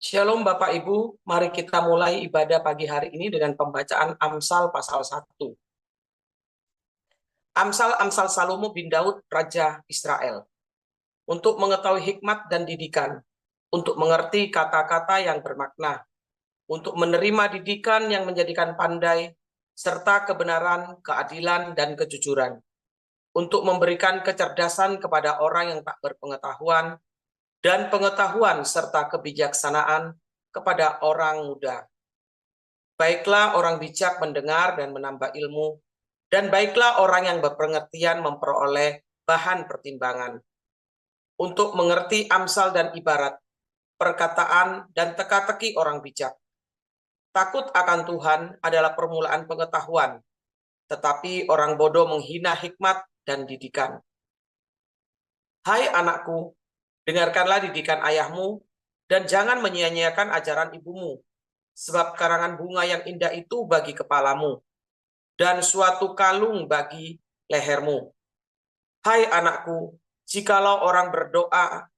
Shalom Bapak Ibu, mari kita mulai ibadah pagi hari ini dengan pembacaan Amsal pasal 1. Amsal Salomo bin Daud, Raja Israel. Untuk mengetahui hikmat dan didikan, untuk mengerti kata-kata yang bermakna, untuk menerima didikan yang menjadikan pandai, serta kebenaran, keadilan, dan kejujuran, untuk memberikan kecerdasan kepada orang yang tak berpengetahuan, dan pengetahuan serta kebijaksanaan kepada orang muda. Baiklah orang bijak mendengar dan menambah ilmu, dan baiklah orang yang berpengertian memperoleh bahan pertimbangan. Untuk mengerti amsal dan ibarat, perkataan dan teka-teki orang bijak. Takut akan Tuhan adalah permulaan pengetahuan, tetapi orang bodoh menghina hikmat dan didikan. Hai anakku, dengarkanlah didikan ayahmu, dan jangan menyia-nyiakan ajaran ibumu, sebab karangan bunga yang indah itu bagi kepalamu, dan suatu kalung bagi lehermu. Hai anakku, jikalau orang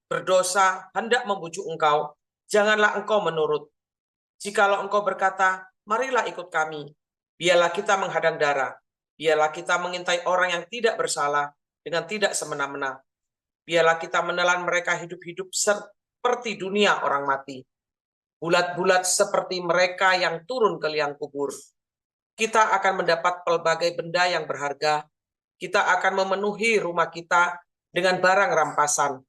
berdosa hendak membujuk engkau, janganlah engkau menurut. Jikalau engkau berkata, marilah ikut kami, biarlah kita menghadang darah, biarlah kita mengintai orang yang tidak bersalah dengan tidak semena-mena. Biarlah kita menelan mereka hidup-hidup seperti dunia orang mati, bulat-bulat seperti mereka yang turun ke liang kubur. Kita akan mendapat pelbagai benda yang berharga. Kita akan memenuhi rumah kita dengan barang rampasan.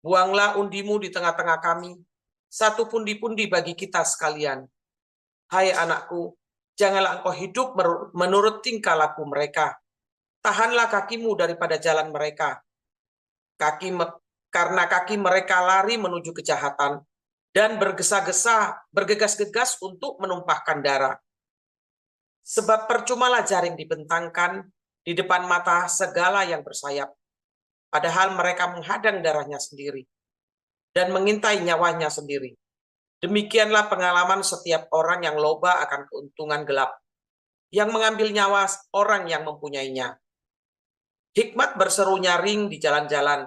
Buanglah undimu di tengah-tengah kami, satu pundi-pundi bagi kita sekalian. Hai anakku, janganlah engkau hidup menurut tingkah laku mereka. Tahanlah kakimu daripada jalan mereka. Karena kaki mereka lari menuju kejahatan dan bergegas-gegas untuk menumpahkan darah. Sebab percumalah jaring dibentangkan di depan mata segala yang bersayap, padahal mereka menghadang darahnya sendiri dan mengintai nyawanya sendiri. Demikianlah pengalaman setiap orang yang loba akan keuntungan gelap, yang mengambil nyawa orang yang mempunyainya. Hikmat berseru nyaring di jalan-jalan,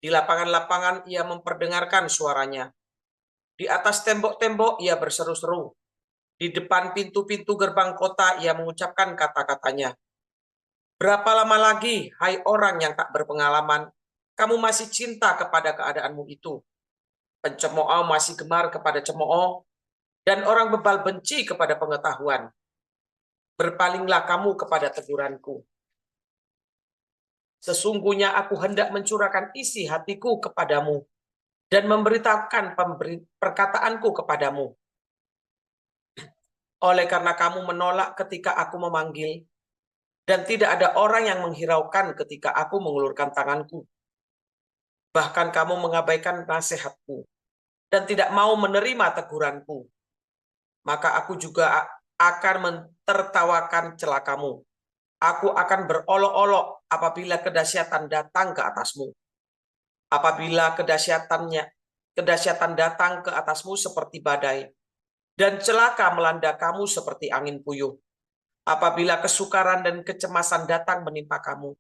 di lapangan-lapangan ia memperdengarkan suaranya. Di atas tembok-tembok ia berseru-seru, di depan pintu-pintu gerbang kota ia mengucapkan kata-katanya. Berapa lama lagi, hai orang yang tak berpengalaman, kamu masih cinta kepada keadaanmu itu? Pencemooh masih gemar kepada cemooh, dan orang bebal benci kepada pengetahuan. Berpalinglah kamu kepada teguranku. Sesungguhnya aku hendak mencurahkan isi hatiku kepadamu, dan memberitahukan perkataanku kepadamu. Oleh karena kamu menolak ketika aku memanggil, dan tidak ada orang yang menghiraukan ketika aku mengulurkan tanganku. Bahkan kamu mengabaikan nasihatku, dan tidak mau menerima teguranku. Maka aku juga akan mentertawakan celakamu. Aku akan berolok-olok apabila kedahsyatan datang ke atasmu. Apabila kedahsyatan datang ke atasmu seperti badai, dan celaka melanda kamu seperti angin puyuh. Apabila kesukaran dan kecemasan datang menimpa kamu,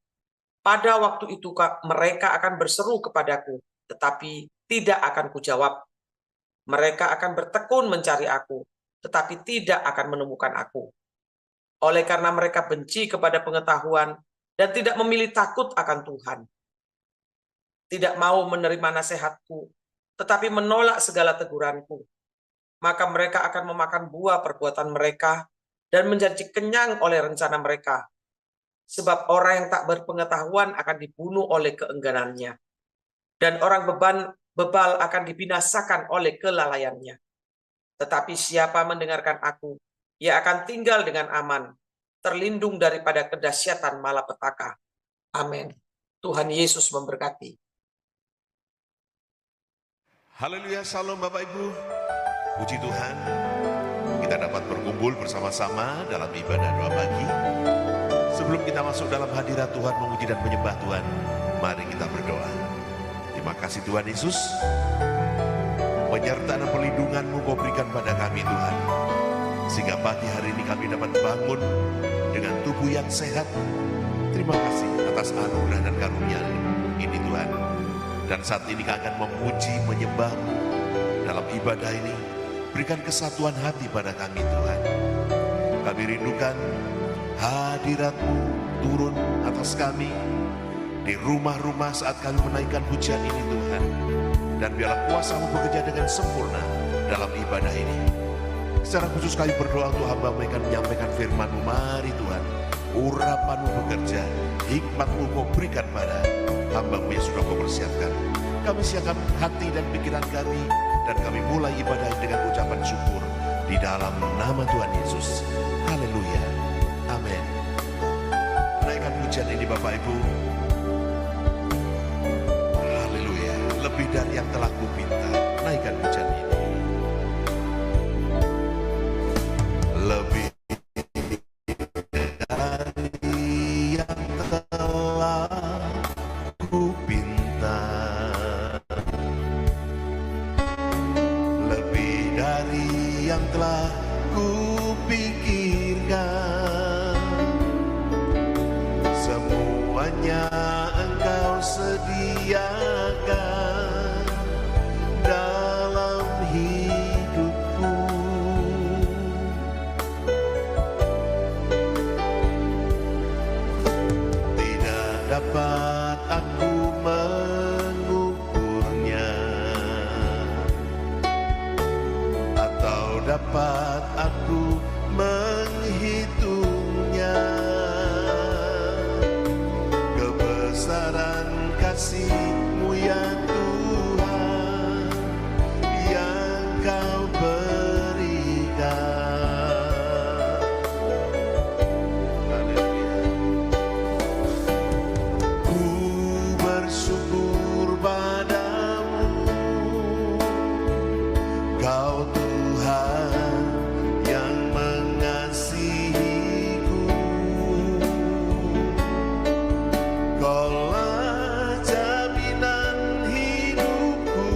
pada waktu itu mereka akan berseru kepadaku, tetapi tidak akan kujawab. Mereka akan bertekun mencari aku, tetapi tidak akan menemukan aku. Oleh karena mereka benci kepada pengetahuan dan tidak memilih takut akan Tuhan. Tidak mau menerima nasihatku, tetapi menolak segala teguranku. Maka mereka akan memakan buah perbuatan mereka dan menjadi kenyang oleh rencana mereka. Sebab orang yang tak berpengetahuan akan dibunuh oleh keengganannya, dan orang bebal akan dibinasakan oleh kelalaiannya. Tetapi siapa mendengarkan aku, ia akan tinggal dengan aman, terlindung daripada kedahsyatan malapetaka. Amin. Tuhan Yesus memberkati. Haleluya, salam Bapak Ibu. Puji Tuhan, kita dapat berkumpul bersama-sama dalam ibadah doa pagi. Sebelum kita masuk dalam hadirat Tuhan, memuji dan menyembah Tuhan, mari kita berdoa. Terima kasih Tuhan Yesus, penyertaan dan pelindungan-Mu Kau berikan pada kami Tuhan, sehingga pagi hari ini kami dapat bangun dengan tubuh yang sehat. Terima kasih atas anugerah dan karunia ini Tuhan. Dan saat ini kami akan memuji, menyembah-Mu dalam ibadah ini. Berikan kesatuan hati pada kami Tuhan. Kami rindukan hadirat-Mu turun atas kami di rumah-rumah saat kami menaikkan pujian ini Tuhan. Dan biarlah kuasa-Mu bekerja dengan sempurna dalam ibadah ini. Secara khusus kami berdoa untuk hamba mereka menyampaikan firman-Mu. Mari Tuhan, urapan-Mu bekerja, hikmat-Mu Kau berikan pada hamba-Mu yang sudah Kau persiapkan. Kami siapkan hati dan pikiran kami, dan kami mulai ibadah dengan ucapan syukur di dalam nama Tuhan Yesus. Haleluya. Amin. Naikkan pujian ini Bapak Ibu. Haleluya. Lebih dari yang telah Kupinta. Naikkan pujian ini. Lebih dari yang telah Kupinta, lebih dari yang telah Kupikirkan, semuanya Engkau sediakan dalam hidupku. Tidak dapat aku mengukurnya, atau dapat aku menghitungnya. Kebesaran kasih-Mu ya Tuhan yang Kau berikan. Haleluya. Ku bersyukur padamu, Kau Tuhan yang mengasihiku. Kaulah jaminan hidupku,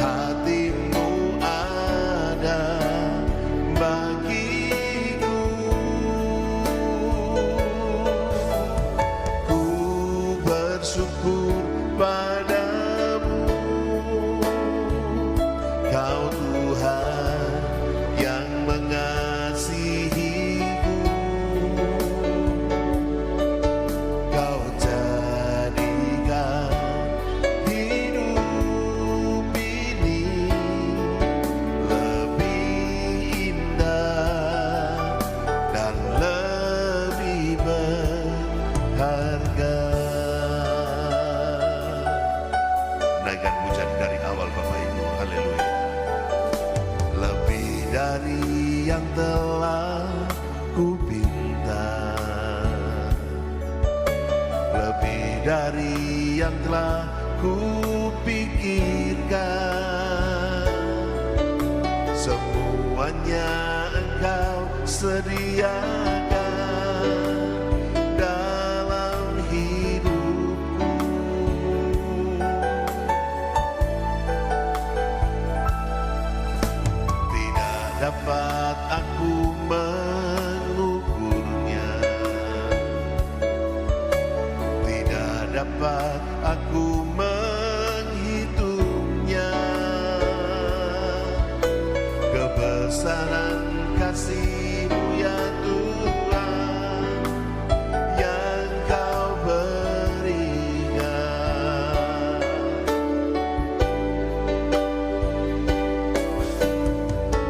hati-Mu ada bagiku. Ku bersyukur padamu, Kau Tuhan yang mengasihiku. Kau jadikan hidup ini lebih indah dan lebih berharga. Naikkan pujian dari awal Bapak Ibu. Haleluya. Lebih dari yang telah Kupinta, lebih dari yang telah Kupikirkan, semuanya Engkau sediakan dalam hidupku. Tidak dapat aku mengukurnya, tidak dapat aku menghitungnya. Kebesaran kasih-Mu ya Tuhan yang Kau berikan.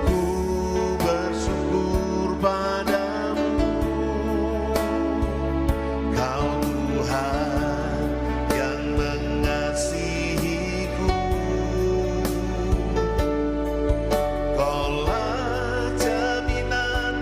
Ku bersyukur padamu, Kau Tuhan yang mengasihiku. Kaulah jaminan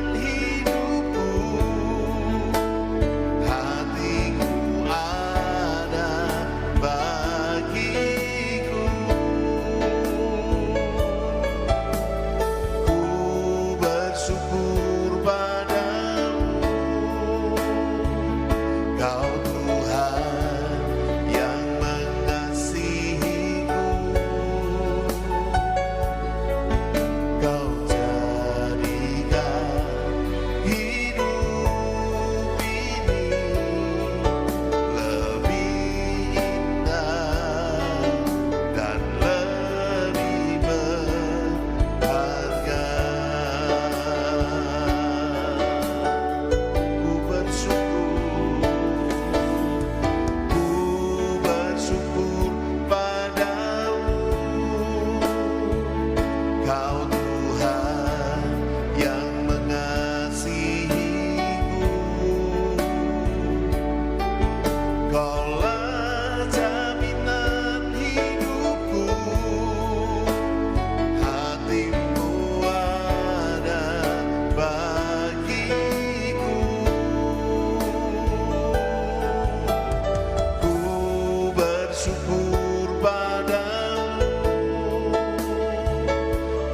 syukur padamu,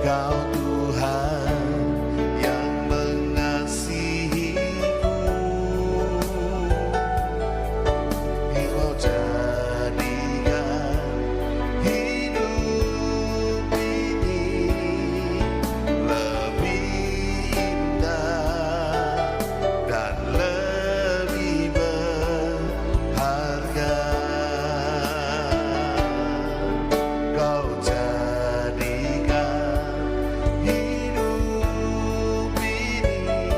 Kau Tuhan yang mengasihiku. Kau jadikan hidup ini lebih indah dan lebih berharga. Kau jadikan hidup ini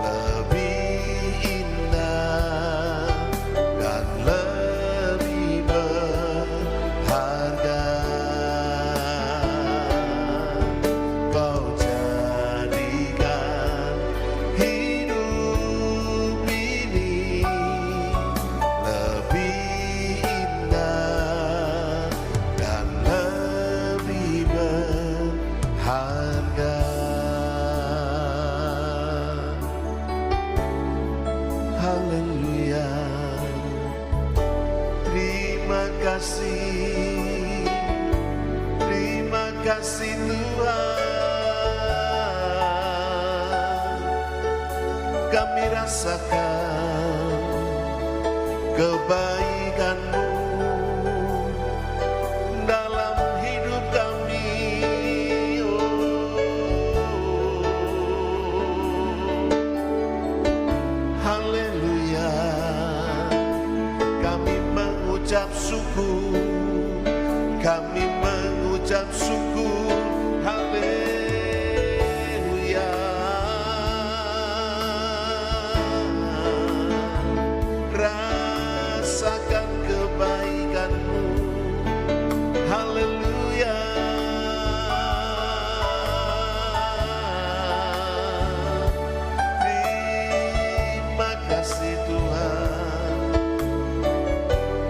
lebih indah dan lebih berharga. Kau jadikan hidup ini lebih indah dan lebih berharga. Haleluya. Terima kasih Tuhan. Kami rasakan kebaikan-Mu dalam hidup kami. Haleluya. Kami mengucap syukur, kami mengucap syukur. Haleluya. Rasakan kebaikan-Mu. Haleluya. Terima kasih Tuhan.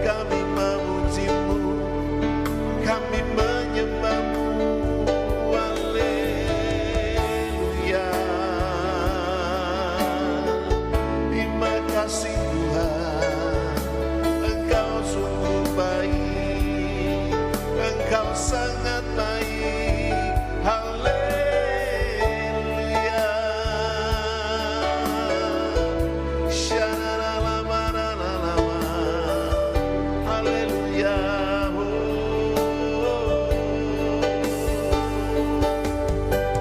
Kami memuji-Mu, kami menyembah-Mu. Haleluya. Terima kasih Tuhan. Engkau sungguh baik, Engkau sangat baik. Haleluya. Shalalalalama. Haleluya.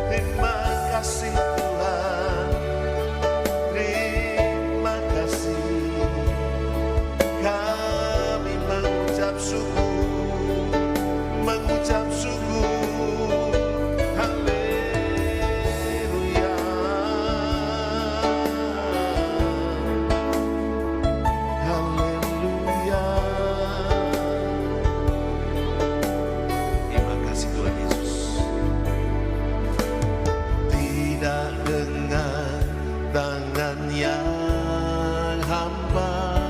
Terima kasih Tuhan. Terima kasih. Kami mengucap syukur, mengucap syukur. Haleluya. Haleluya. Terima kasih Tuhan Yesus. Tidak dengan tangan yang hampa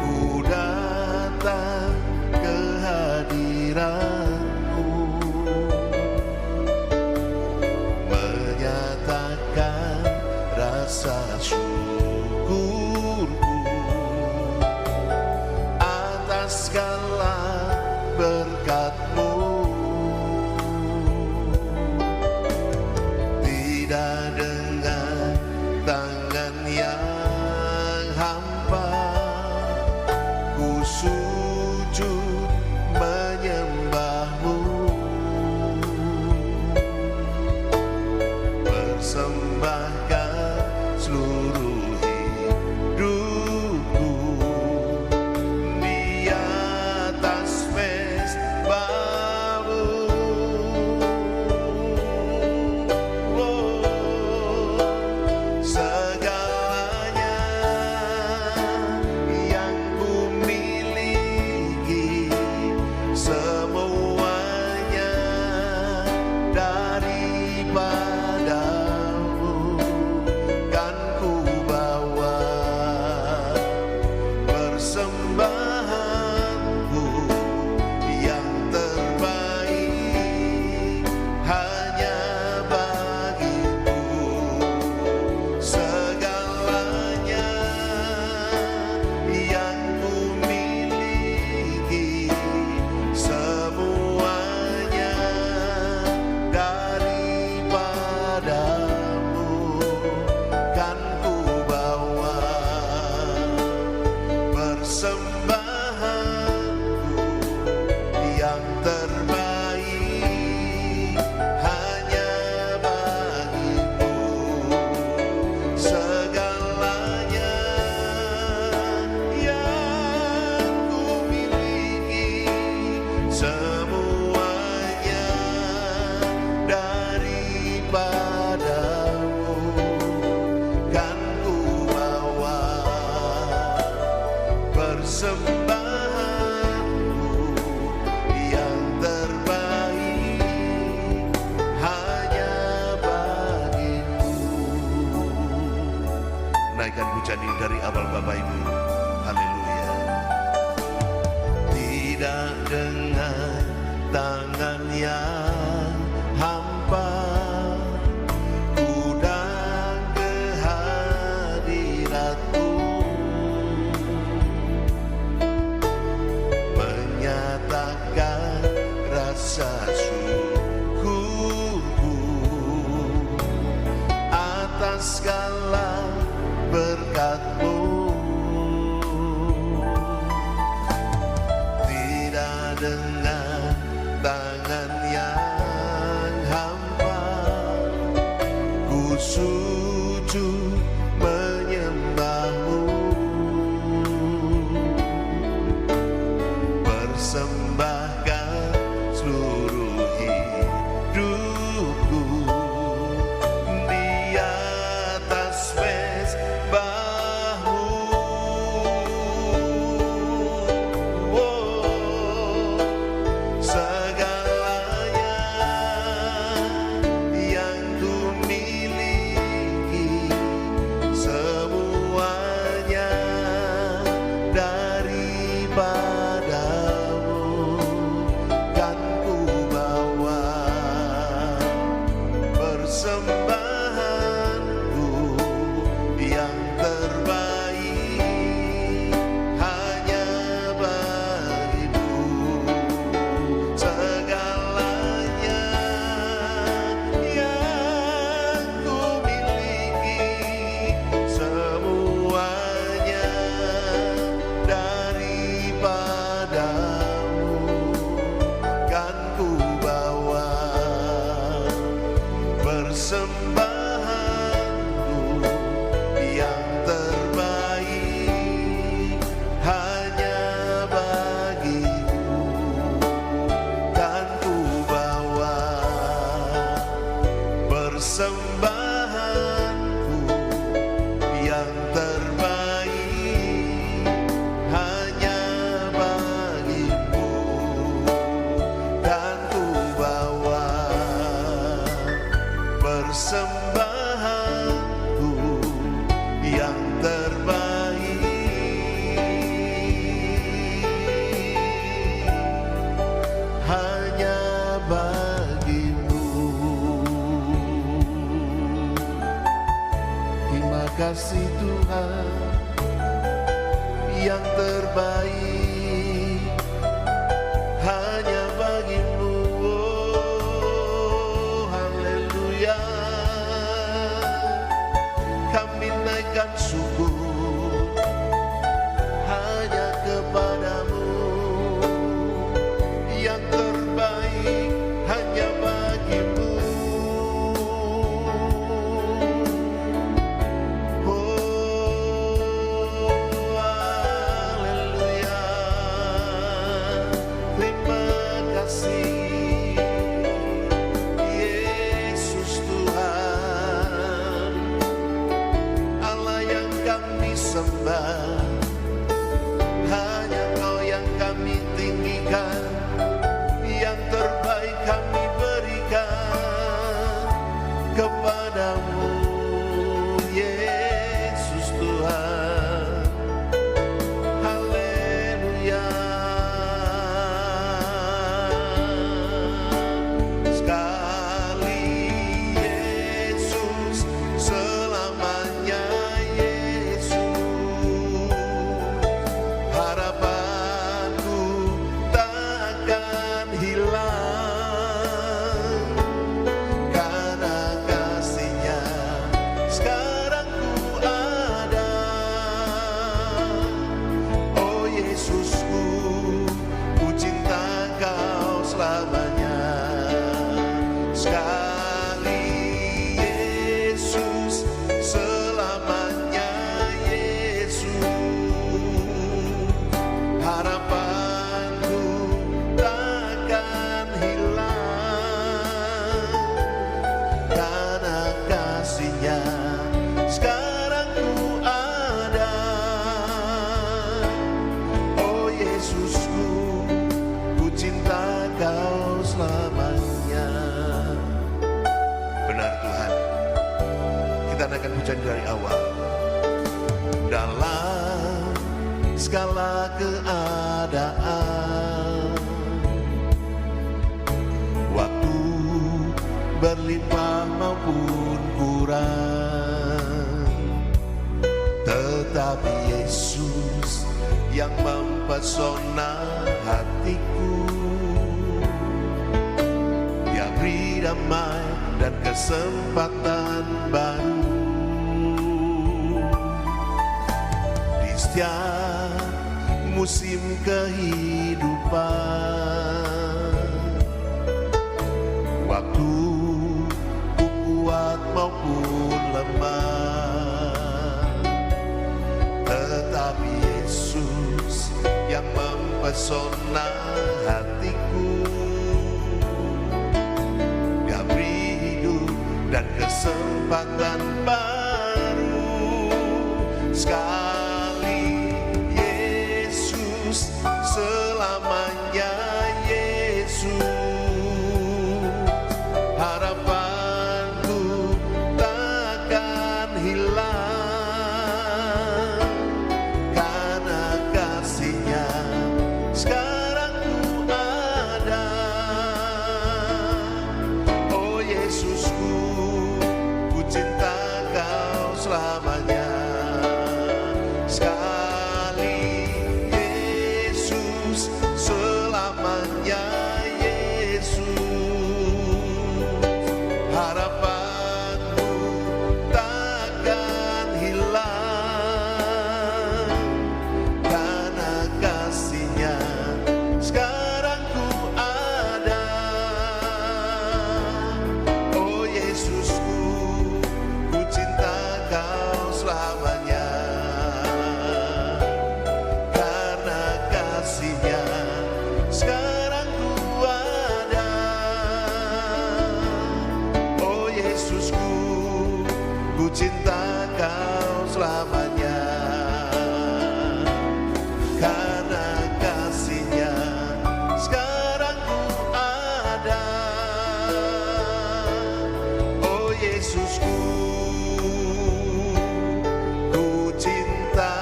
ku datang ke hadirat-Mu, menyatakan rasa syukurku atas segala berkat-Mu. Tidak dengan tangan yang hampa ku sujud menyembah-Mu, persembahkan seluruh hidupku di atas mezbah-Mu. Segalanya yang ku miliki dengan tangan yang hamba, ku sujud menyembahmu, persembahkan seluruh hidupku di atas mezbahmu. Oh, segalanya yang ku miliki, semuanya daripadamu kan ku bawa, persembahanku yang terbaik hanya bagimu. Segalanya yang ku miliki, semuanya daripadamu kan ku bawa, persembahanku yang terbaik hanya bagimu kan ku bawa, persembahanku yang terbaik hanya bagimu kan ku bawa, persembahanku yang terbaik hanya bagimu. Terima kasih Tuhan, yang terbaik hanya bagimu. Oh, haleluya. Kami naikkan syukur hanya kepadamu, yang terbaik hanya bagimu. Oh, haleluya. Terima kasih Yesus Tuhan, Allah yang kami sembah, hanya Kau yang kami tinggikan, yang terbaik kami berikan kepadamu Yesus Tuhan. Haleluya. Sekali Yesus, selamanya Yesus, harapanku takkan hilang karena kasih-Nya sekarang ku ada. Oh Yesusku, ku cinta Kau selamanya. Sekali Yesus, selamanya Yesus, harapanku takkan hilang karena kasih-Nya sekarang ku ada. Oh Yesusku, ku cinta Kau selamanya. Benar Tuhan, kita naikkan pujian dari awal. Dalam segala keadaan, waktu berlimpah maupun kurang, tetapi Yesus yang mempesona hatiku, Dia beri damai dan kesempatan baru. Di setiap musim kehidupan, mempesona hatiku. Dia beri hidup dan kesempatan baru sekali. Yesus selamanya, Yesus harapanku takkan hilang karena kasih-Nya sekarang ku ada. Oh Yesusku, ku cinta Kau selamanya. Sekali Yesus selamanya, Yesus harapanku takkan hilang karena kasih-Nya sekarang ku ada. Oh Yesusku, ku cinta Kau selamanya karena kasih-Nya sekarang ku ada. Oh Yesusku, ku cinta Kau selamanya karena kasih-Nya sekarang ku ada. Oh Yesusku, ku cinta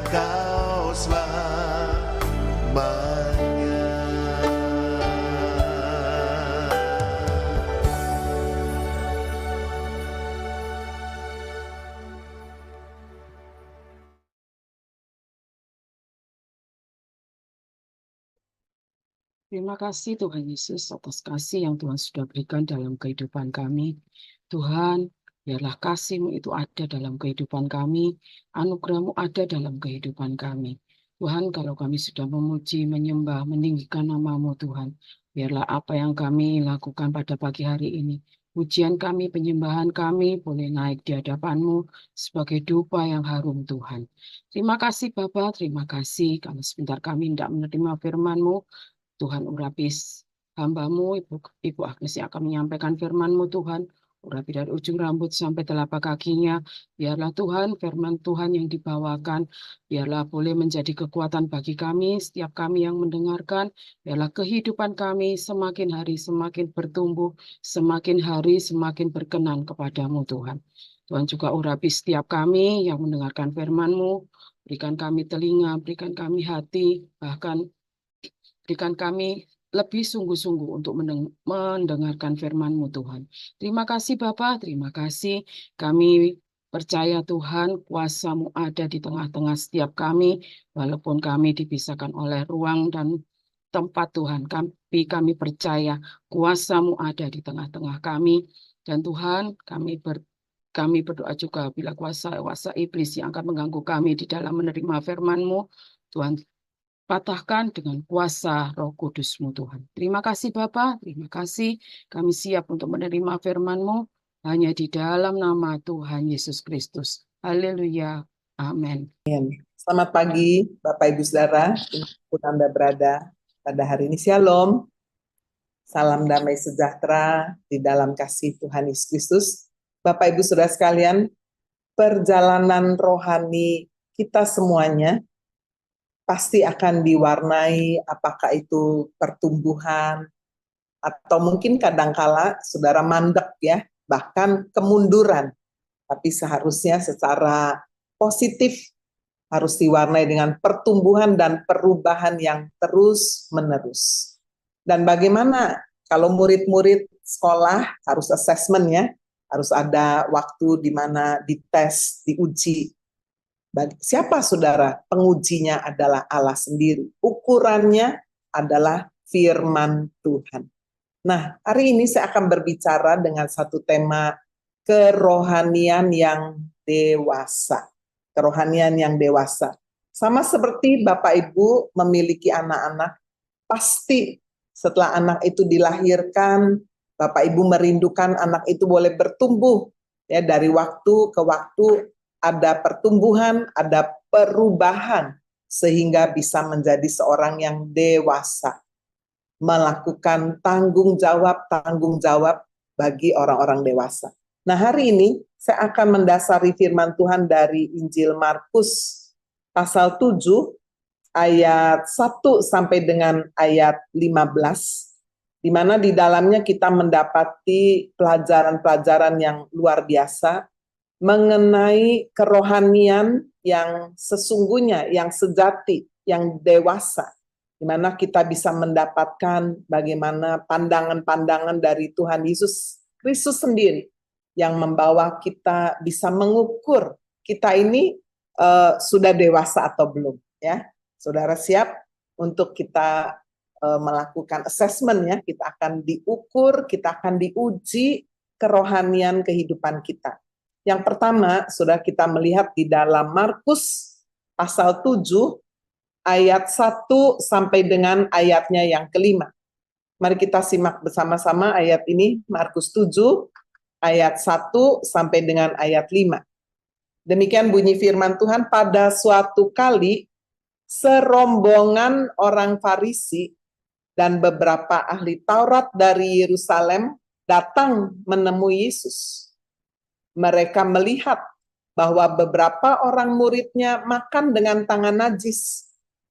Kau selamanya. Terima kasih Tuhan Yesus atas kasih yang Tuhan sudah berikan dalam kehidupan kami. Tuhan, biarlah kasih-Mu itu ada dalam kehidupan kami, anugerah-Mu ada dalam kehidupan kami. Tuhan, kalau kami sudah memuji, menyembah, meninggikan nama-Mu Tuhan, biarlah apa yang kami lakukan pada pagi hari ini, pujian kami, penyembahan kami boleh naik di hadapan-Mu sebagai dupa yang harum Tuhan. Terima kasih Bapa, terima kasih kalau sebentar kami tidak menerima firman-Mu. Tuhan, urapi hamba-Mu, Ibu Agnes yang akan menyampaikan firman-Mu Tuhan. Urapi dari ujung rambut sampai telapak kakinya. Biarlah Tuhan, firman Tuhan yang dibawakan, biarlah boleh menjadi kekuatan bagi kami, setiap kami yang mendengarkan. Biarlah kehidupan kami semakin hari semakin bertumbuh, semakin hari semakin berkenan kepadamu Tuhan. Tuhan juga urapi setiap kami yang mendengarkan firman-Mu. Berikan kami telinga, berikan kami hati, bahkan berikan kami lebih sungguh-sungguh untuk mendengarkan firman-Mu Tuhan. Terima kasih Bapa, terima kasih. Kami percaya Tuhan, kuasa-Mu ada di tengah-tengah setiap kami, walaupun kami dipisahkan oleh ruang dan tempat Tuhan. Kami percaya kuasa-Mu ada di tengah-tengah kami. Dan Tuhan, kami berdoa juga bila kuasa iblis yang akan mengganggu kami di dalam menerima firman-Mu, Tuhan, patahkan dengan kuasa Roh Kudus-Mu Tuhan. Terima kasih Bapa, terima kasih. Kami siap untuk menerima firman-Mu hanya di dalam nama Tuhan Yesus Kristus. Haleluya. Amin. Selamat pagi Bapak Ibu Saudara, dimanapun Anda berada pada hari ini. Shalom. Salam damai sejahtera di dalam kasih Tuhan Yesus Kristus. Bapak Ibu Saudara sekalian, perjalanan rohani kita semuanya pasti akan diwarnai apakah itu pertumbuhan atau mungkin kadangkala saudara mandek ya, bahkan kemunduran. Tapi seharusnya secara positif harus diwarnai dengan pertumbuhan dan perubahan yang terus-menerus. Dan bagaimana kalau murid-murid sekolah harus assessment ya, harus ada waktu di mana dites, diuji. Siapa saudara? Pengujinya adalah Allah sendiri. Ukurannya adalah firman Tuhan. Nah, hari ini saya akan berbicara dengan satu tema kerohanian yang dewasa. Kerohanian yang dewasa. Sama seperti Bapak Ibu memiliki anak-anak, pasti setelah anak itu dilahirkan, Bapak Ibu merindukan anak itu boleh bertumbuh. Ya, dari waktu ke waktu ada pertumbuhan, ada perubahan. sehingga bisa menjadi seorang yang dewasa, melakukan tanggung jawab bagi orang-orang dewasa. Nah, hari ini saya akan mendasari firman Tuhan dari Injil Markus pasal 7 ayat 1 sampai dengan ayat 15, di mana di dalamnya kita mendapati pelajaran-pelajaran yang luar biasa mengenai kerohanian yang sesungguhnya, yang sejati, yang dewasa, di mana kita bisa mendapatkan bagaimana pandangan-pandangan dari Tuhan Yesus Kristus sendiri yang membawa kita bisa mengukur kita ini sudah dewasa atau belum, ya. Saudara siap untuk kita melakukan assessment, ya? Kita akan diukur, kita akan diuji kerohanian kehidupan kita. Yang pertama, sudah kita melihat di dalam Markus pasal 7 ayat 1 sampai dengan ayatnya yang kelima. Mari kita simak bersama-sama ayat ini, Markus 7 ayat 1 sampai dengan ayat 5. Demikian bunyi firman Tuhan, pada suatu kali serombongan orang Farisi dan beberapa ahli Taurat dari Yerusalem datang menemui Yesus. Mereka melihat bahwa beberapa orang muridnya makan dengan tangan najis,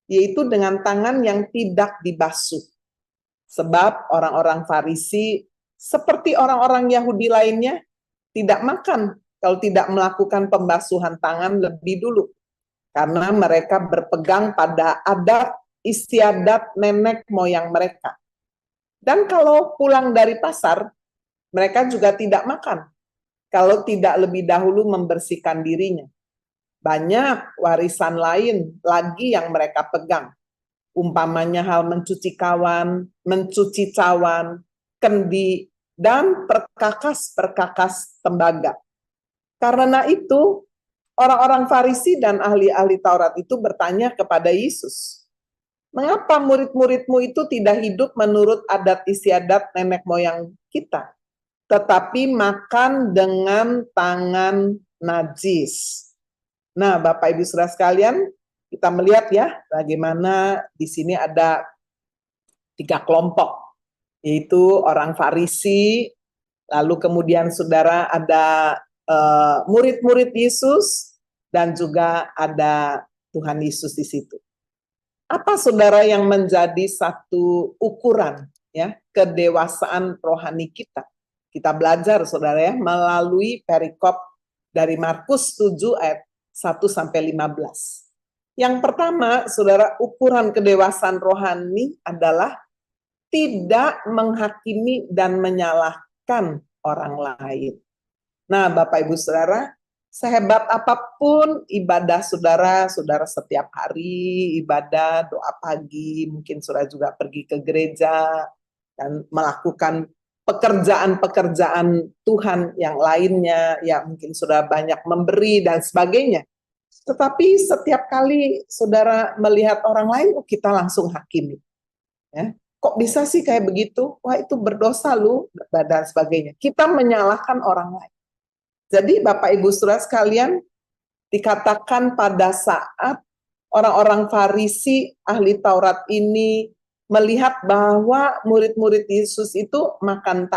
yaitu dengan tangan yang tidak dibasuh. Sebab orang-orang Farisi seperti orang-orang Yahudi lainnya tidak makan kalau tidak melakukan pembasuhan tangan lebih dulu, karena mereka berpegang pada adat istiadat nenek moyang mereka. Dan kalau pulang dari pasar, mereka juga tidak makan kalau tidak lebih dahulu membersihkan dirinya. Banyak warisan lain lagi yang mereka pegang, umpamanya hal mencuci cawan, kendi, dan perkakas tembaga. Karena itu, orang-orang Farisi dan ahli-ahli Taurat itu bertanya kepada Yesus, mengapa murid-muridmu itu tidak hidup menurut adat istiadat nenek moyang kita, tetapi makan dengan tangan najis? Nah, Bapak Ibu Saudara sekalian, kita melihat ya bagaimana di sini ada 3 kelompok, yaitu orang Farisi, lalu kemudian saudara ada murid-murid Yesus, dan juga ada Tuhan Yesus di situ. Apa saudara yang menjadi satu ukuran, ya, kedewasaan rohani kita? Kita belajar saudara ya melalui perikop dari Markus 7 ayat 1 sampai 15. Yang pertama, saudara, ukuran kedewasaan rohani adalah tidak menghakimi dan menyalahkan orang lain. Nah, Bapak Ibu Saudara, sehebat apapun ibadah saudara setiap hari ibadah, doa pagi, mungkin saudara juga pergi ke gereja dan melakukan pekerjaan-pekerjaan Tuhan yang lainnya, ya mungkin sudah banyak memberi dan sebagainya. Tetapi setiap kali saudara melihat orang lain, kita langsung hakimi. Ya. Kok bisa sih kayak begitu? Wah, itu berdosa lu, dan sebagainya. Kita menyalahkan orang lain. Jadi Bapak Ibu Saudara sekalian, dikatakan pada saat orang-orang Farisi, ahli Taurat ini melihat bahwa murid-murid Yesus itu makan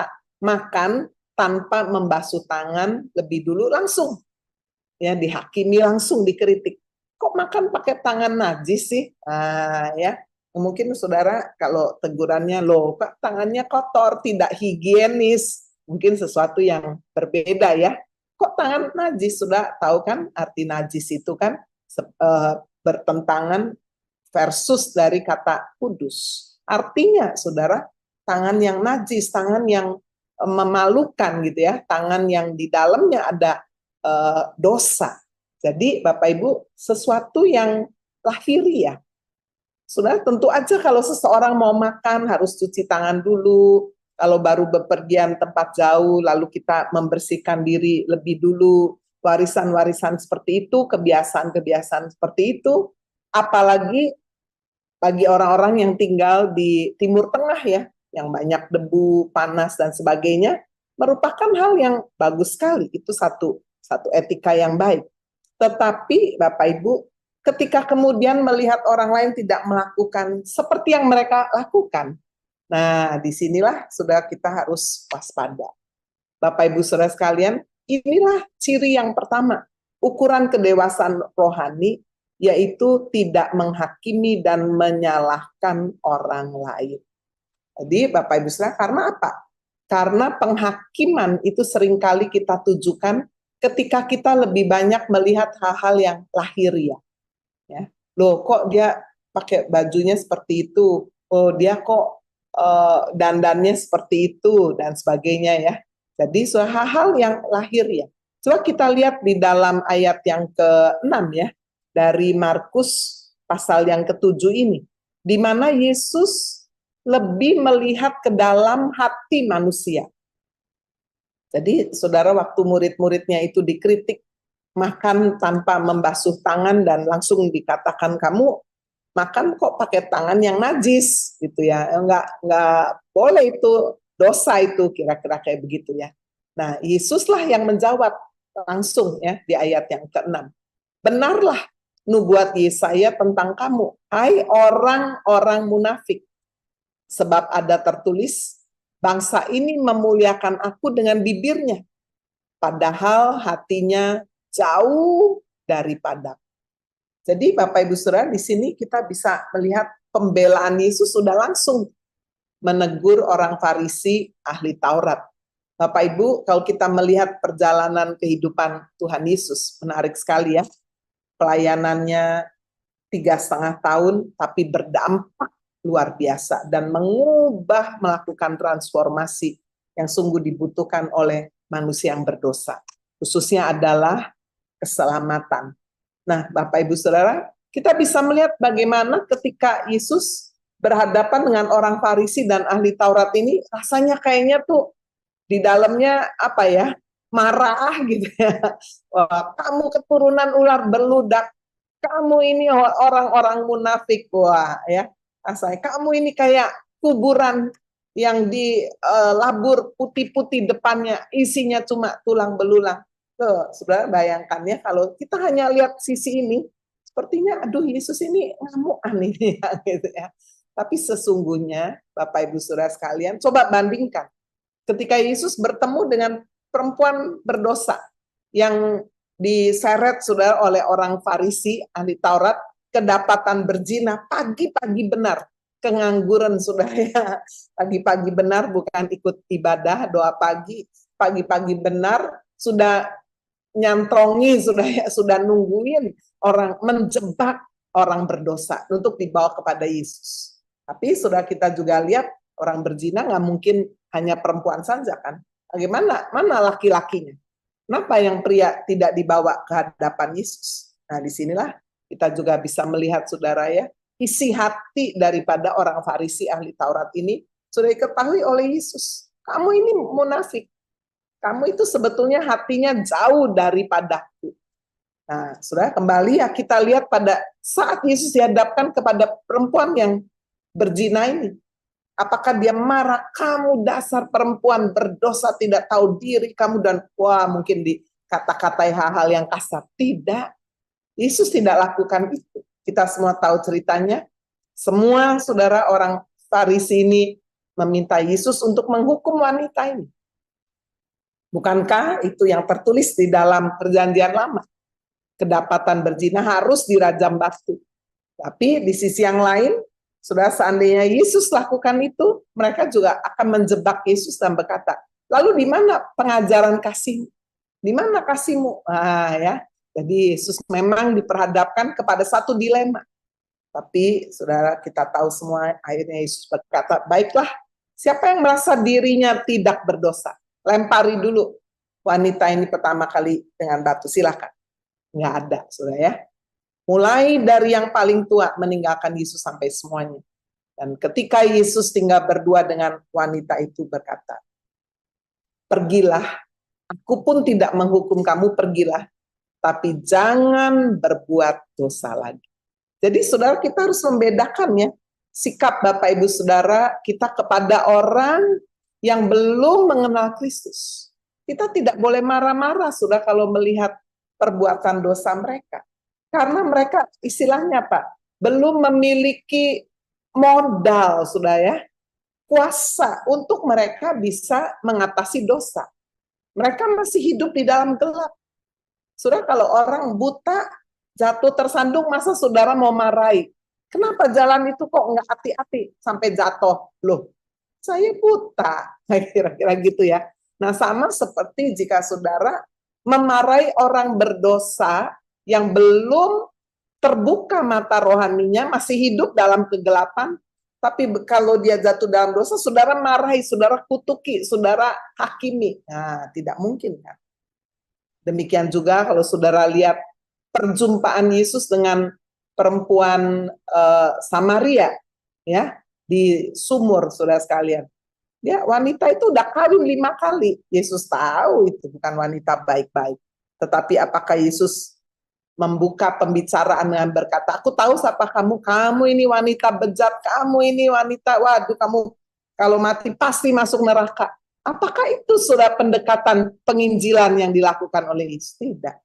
tanpa membasuh tangan lebih dulu, langsung ya dihakimi, langsung dikritik. Kok makan pakai tangan najis sih? Nah, ya mungkin saudara kalau tegurannya, loh kok tangannya kotor, tidak higienis, mungkin sesuatu yang berbeda ya. Kok tangan najis? Sudah tahu kan arti najis itu kan bertentangan versus dari kata kudus. Artinya, saudara, tangan yang najis, tangan yang memalukan gitu ya, tangan yang di dalamnya ada dosa. Jadi, Bapak Ibu, sesuatu yang lahiriah. Saudara, tentu aja kalau seseorang mau makan harus cuci tangan dulu. Kalau baru bepergian tempat jauh, lalu kita membersihkan diri lebih dulu. Warisan-warisan seperti itu, kebiasaan-kebiasaan seperti itu, apalagi bagi orang-orang yang tinggal di Timur Tengah ya, yang banyak debu, panas, dan sebagainya, merupakan hal yang bagus sekali. Itu satu etika yang baik. Tetapi Bapak Ibu, ketika kemudian melihat orang lain tidak melakukan seperti yang mereka lakukan. Nah, disinilah saudara kita harus waspada. Bapak Ibu saudara sekalian, inilah ciri yang pertama, ukuran kedewasaan rohani, yaitu tidak menghakimi dan menyalahkan orang lain. Jadi Bapak Ibu saudara, karena apa? Karena penghakiman itu seringkali kita tujukan ketika kita lebih banyak melihat hal-hal yang lahiriah. Ya. Loh, kok dia pakai bajunya seperti itu? Oh, dia kok dandannya seperti itu dan sebagainya ya. Jadi hal-hal yang lahiriah. Coba kita lihat di dalam ayat yang ke-6 ya, dari Markus pasal yang ke-7 ini, di mana Yesus lebih melihat ke dalam hati manusia. Jadi saudara, waktu murid-muridnya itu dikritik makan tanpa membasuh tangan dan langsung dikatakan, kamu makan kok pakai tangan yang najis gitu ya, enggak boleh, itu dosa, itu kira-kira kayak begitu ya. Nah, Yesuslah yang menjawab langsung ya di ayat yang ke-6. Benarlah nubuat Yesaya tentang kamu, hai orang-orang munafik. Sebab ada tertulis, bangsa ini memuliakan aku dengan bibirnya, padahal hatinya jauh daripada. Jadi Bapak Ibu Saudara, di sini kita bisa melihat pembelaan Yesus sudah langsung menegur orang Farisi ahli Taurat. Bapak Ibu, kalau kita melihat perjalanan kehidupan Tuhan Yesus, menarik sekali ya. Pelayanannya 3,5 tahun, tapi berdampak luar biasa dan melakukan transformasi yang sungguh dibutuhkan oleh manusia yang berdosa. Khususnya adalah keselamatan. Nah, Bapak Ibu Saudara, kita bisa melihat bagaimana ketika Yesus berhadapan dengan orang Farisi dan ahli Taurat ini, rasanya kayaknya tuh di dalamnya apa ya, marah gitu ya. Wah, kamu keturunan ular beludak, kamu ini orang-orang munafik, wah ya. Rasanya kamu ini kayak kuburan yang dilabur putih-putih depannya, isinya cuma tulang belulang. Tuh, saudara bayangkan ya, kalau kita hanya lihat sisi ini, sepertinya aduh Yesus ini ngamukan ini ya, gitu ya. Tapi sesungguhnya Bapak Ibu Saudara sekalian, coba bandingkan ketika Yesus bertemu dengan perempuan berdosa yang diseret saudara oleh orang Farisi ahli Taurat, kedapatan berzina pagi-pagi benar, kengangguran saudara ya, pagi-pagi benar, bukan ikut ibadah doa pagi-pagi benar sudah nyantrongi, sudah nungguin orang, menjebak orang berdosa untuk dibawa kepada Yesus. Tapi sudah kita juga lihat orang berzina nggak mungkin hanya perempuan saja kan? Bagaimana? Mana laki-lakinya? Kenapa yang pria tidak dibawa ke hadapan Yesus? Nah, disinilah kita juga bisa melihat saudara ya, isi hati daripada orang Farisi ahli Taurat ini sudah diketahui oleh Yesus. Kamu ini munafik. Kamu itu sebetulnya hatinya jauh daripadaku. Nah, saudara, kembali ya kita lihat pada saat Yesus dihadapkan kepada perempuan yang berzina ini. Apakah dia marah, kamu dasar perempuan berdosa tidak tahu diri kamu, dan wah mungkin dikata-katai hal-hal yang kasar. Tidak, Yesus tidak lakukan itu. Kita semua tahu ceritanya. Semua saudara orang Farisi ini meminta Yesus untuk menghukum wanita ini. Bukankah itu yang tertulis di dalam Perjanjian Lama? Kedapatan berzina harus dirajam batu. Tapi di sisi yang lain, saudara, seandainya Yesus lakukan itu, mereka juga akan menjebak Yesus dan berkata, lalu di mana pengajaran kasih? Di mana kasihmu? Ah, ya. Jadi Yesus memang diperhadapkan kepada satu dilema. Tapi saudara, kita tahu semua, akhirnya Yesus berkata, baiklah, siapa yang merasa dirinya tidak berdosa? Lempari dulu wanita ini pertama kali dengan batu, silakan. Nggak ada, saudara ya. Mulai dari yang paling tua meninggalkan Yesus sampai semuanya. Dan ketika Yesus tinggal berdua dengan wanita itu berkata, pergilah, aku pun tidak menghukum kamu, pergilah, tapi jangan berbuat dosa lagi. Jadi saudara, kita harus membedakan ya, sikap Bapak Ibu Saudara kita kepada orang yang belum mengenal Kristus. Kita tidak boleh marah-marah saudara kalau melihat perbuatan dosa mereka. Karena mereka istilahnya Pak, belum memiliki modal sudah ya, kuasa untuk mereka bisa mengatasi dosa. Mereka masih hidup di dalam gelap. Saudara, kalau orang buta jatuh tersandung, masa saudara mau marahi? Kenapa jalan itu kok nggak hati-hati sampai jatuh? Loh, saya buta. Kira-kira gitu ya. Nah, sama seperti jika saudara memarahi orang berdosa yang belum terbuka mata rohaninya, masih hidup dalam kegelapan, tapi kalau dia jatuh dalam dosa, saudara marahi, saudara kutuki, saudara hakimi. Nah, tidak mungkin kan. Demikian juga kalau saudara lihat perjumpaan Yesus dengan perempuan Samaria, ya, di sumur, saudara sekalian. Ya, wanita itu udah kawin 5 kali. Yesus tahu itu bukan wanita baik-baik. Tetapi apakah Yesus membuka pembicaraan dengan berkata, aku tahu siapa kamu, kamu ini wanita bejat, kamu ini wanita, waduh kamu kalau mati pasti masuk neraka. Apakah itu sudah pendekatan penginjilan yang dilakukan oleh Yesus? Tidak.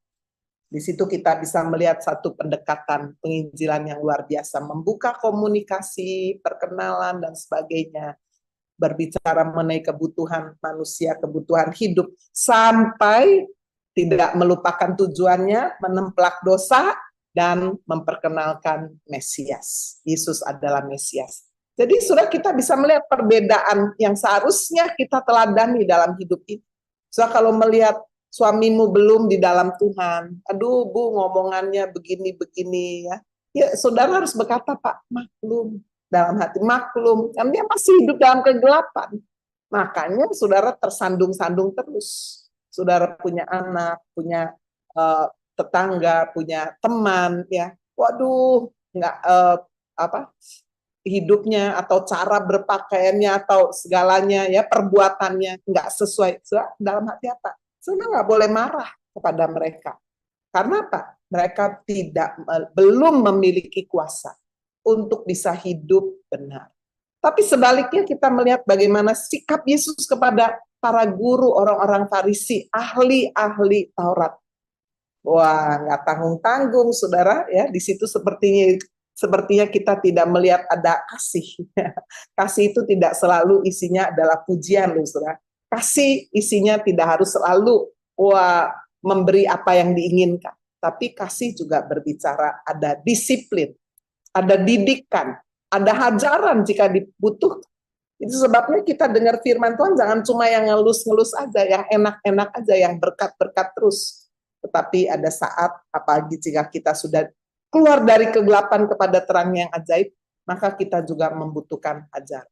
Di situ kita bisa melihat satu pendekatan penginjilan yang luar biasa, membuka komunikasi, perkenalan, dan sebagainya. Berbicara mengenai kebutuhan manusia, kebutuhan hidup, sampai tidak melupakan tujuannya, menemplak dosa, dan memperkenalkan Mesias. Yesus adalah Mesias. Jadi saudara, kita bisa melihat perbedaan yang seharusnya kita teladani dalam hidup ini. Saudara, kalau melihat suamimu belum di dalam Tuhan, aduh Bu, ngomongannya begini-begini ya. Ya, saudara harus berkata, Pak, maklum. Dalam hati, maklum. Karena dia masih hidup dalam kegelapan. Makanya saudara tersandung-sandung terus. Saudara punya anak, punya tetangga, punya teman, ya. Waduh, nggak hidupnya atau cara berpakaiannya atau segalanya, ya, perbuatannya nggak sesuai. Saudara, dalam hati apa? Saudara nggak boleh marah kepada mereka. Karena apa? Mereka belum memiliki kuasa untuk bisa hidup benar. Tapi sebaliknya kita melihat bagaimana sikap Yesus kepada para guru, orang-orang Farisi, ahli-ahli Taurat. Wah, nggak tanggung-tanggung, saudara. Ya, di situ sepertinya kita tidak melihat ada kasih. Kasih itu tidak selalu isinya adalah pujian, loh, saudara. Kasih isinya tidak harus selalu memberi apa yang diinginkan. Tapi kasih juga berbicara ada disiplin, ada didikan, ada hajaran jika dibutuhkan. Itu sebabnya kita dengar firman Tuhan jangan cuma yang ngelus-ngelus aja, yang enak-enak aja, yang berkat-berkat terus. Tetapi ada saat, apalagi jika kita sudah keluar dari kegelapan kepada terang yang ajaib, maka kita juga membutuhkan ajaran.